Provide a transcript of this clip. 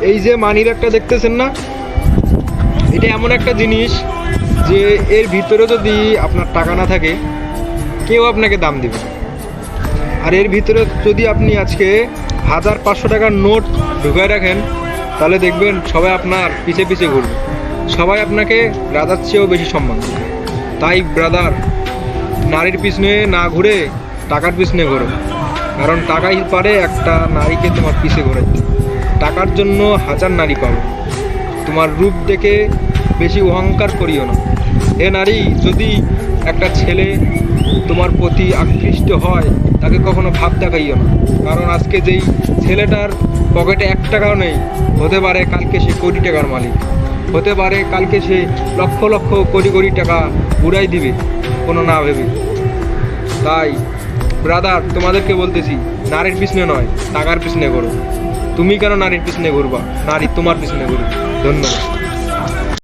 এই যে মানি ব্যাগটা দেখতেছেন না, এটা এমন একটা জিনিস যে এর ভিতরে যদি আপনার টাকা না থাকে কেউ আপনাকে দাম দেবে। আর এর ভিতরে যদি আপনি আজকে 1500 টাকার নোট ঢুকায় রাখেন, তাহলে দেখবেন সবাই আপনার পিছে পিছে ঘুরবে, সবাই আপনাকে রাজার চেয়েও বেশি সম্মান দেবে। তাই ব্রাদার, নারীর পিছনে না ঘুরে টাকার পিছনে ঘোরো, কারণ টাকাই পারে একটা নারীকে তোমার পিছে ঘোরাতে। টাকার জন্য হাজার নারী পাবে। তোমার রূপ দেখে বেশি অহংকার করিও না। এ নারী, যদি একটা ছেলে তোমার প্রতি আকৃষ্ট হয়, তাকে কখনো ভাব দেখাইও না, কারণ আজকে যেই ছেলেটার পকেটে 1 টাকাও নেই, হতে পারে কালকে সে কোটি টাকার মালিক, হতে পারে কালকে সে লক্ষ লক্ষ কোটি কোটি টাকা উড়াই দিবে কোনো না ভেবে। তাই ব্রাদার, তোমাদেরকে বলতেছি, নারীর পিছনে নয় টাকার পিছনে ঘোরো। তুমি কেন নারীর পিছনে ঘুরবা? নারী তোমার পিছনে ঘুরবে। ধন্যবাদ।